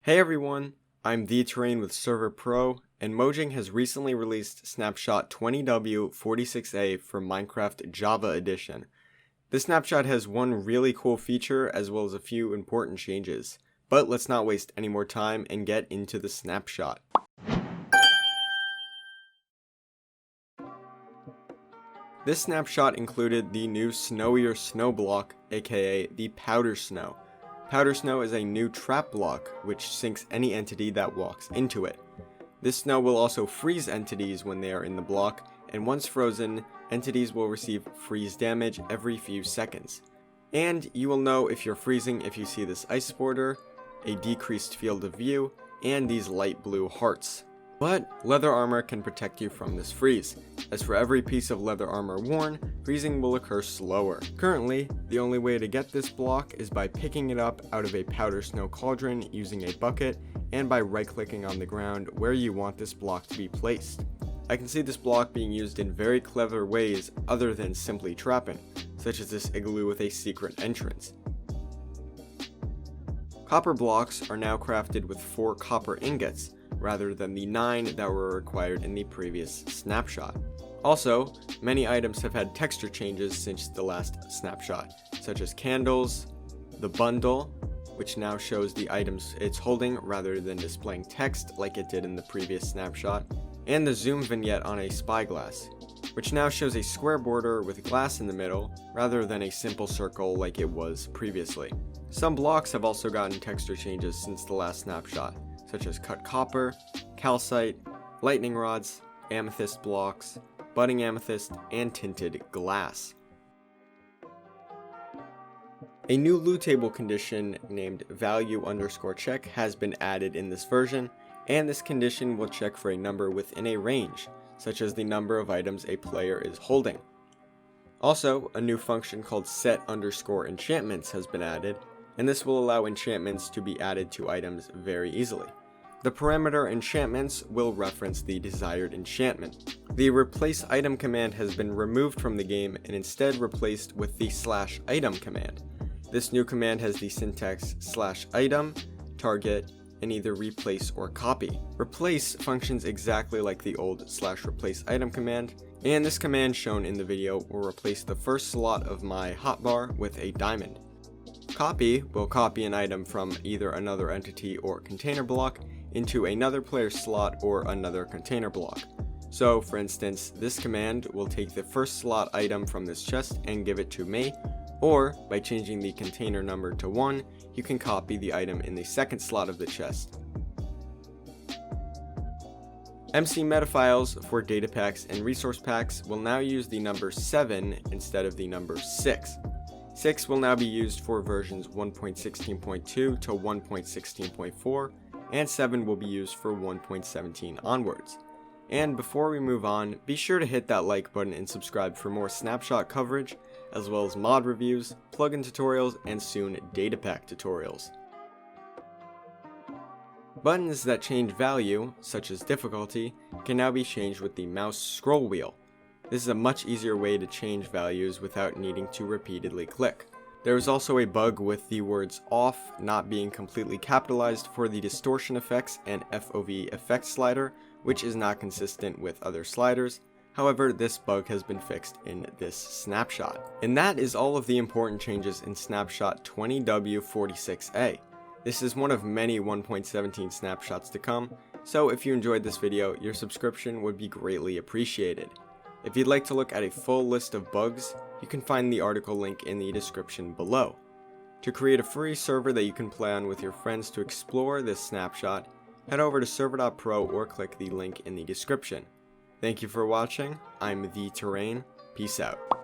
Hey everyone, I'm The Terrain with Server.pro, and Mojang has recently released Snapshot 20W46A for Minecraft Java Edition. This snapshot has one really cool feature as well as a few important changes, but let's not waste any more time and get into the snapshot. This snapshot included the new Snowier Snow block, aka the Powder Snow. Powder Snow is a new trap block, which sinks any entity that walks into it. This snow will also freeze entities when they are in the block, and once frozen, entities will receive freeze damage every few seconds. And you will know if you're freezing if you see this ice border, a decreased field of view, and these light blue hearts. But leather armor can protect you from this freeze, as for every piece of leather armor worn, freezing will occur slower. Currently, the only way to get this block is by picking it up out of a powder snow cauldron using a bucket, and by right-clicking on the ground where you want this block to be placed. I can see this block being used in very clever ways other than simply trapping, such as this igloo with a secret entrance. Copper blocks are now crafted with 4 copper ingots, rather than the 9 that were required in the previous snapshot. Also, many items have had texture changes since the last snapshot, such as candles, the bundle, which now shows the items it's holding rather than displaying text like it did in the previous snapshot, and the zoom vignette on a spyglass, which now shows a square border with glass in the middle rather than a simple circle like it was previously. Some blocks have also gotten texture changes since the last snapshot, such as cut copper, calcite, lightning rods, amethyst blocks, budding amethyst, and tinted glass. A new loot table condition named value_check has been added in this version, and this condition will check for a number within a range, such as the number of items a player is holding. Also, a new function called set_enchantments has been added, and this will allow enchantments to be added to items very easily. The parameter enchantments will reference the desired enchantment. The replace item command has been removed from the game and instead replaced with the /item command. This new command has the syntax /item, target, and either replace or copy. Replace functions exactly like the old /replace item command, and this command shown in the video will replace the first slot of my hotbar with a diamond. Copy will copy an item from either another entity or container block into another player's slot or another container block. So, for instance, this command will take the first slot item from this chest and give it to me, or by changing the container number to 1, you can copy the item in the second slot of the chest. MC metafiles for data packs and resource packs will now use the number 7 instead of the number 6. 6 will now be used for versions 1.16.2 to 1.16.4, and 7 will be used for 1.17 onwards. And before we move on, be sure to hit that like button and subscribe for more snapshot coverage, as well as mod reviews, plugin tutorials, and soon datapack tutorials. Buttons that change value, such as difficulty, can now be changed with the mouse scroll wheel. This is a much easier way to change values without needing to repeatedly click. There is also a bug with the words off not being completely capitalized for the distortion effects and FOV effect slider, which is not consistent with other sliders. However, this bug has been fixed in this snapshot. And that is all of the important changes in Snapshot 20W46A. This is one of many 1.17 snapshots to come, so if you enjoyed this video, your subscription would be greatly appreciated. If you'd like to look at a full list of bugs, you can find the article link in the description below. To create a free server that you can play on with your friends to explore this snapshot, head over to Server.pro or click the link in the description. Thank you for watching. I'm The Terrain. Peace out.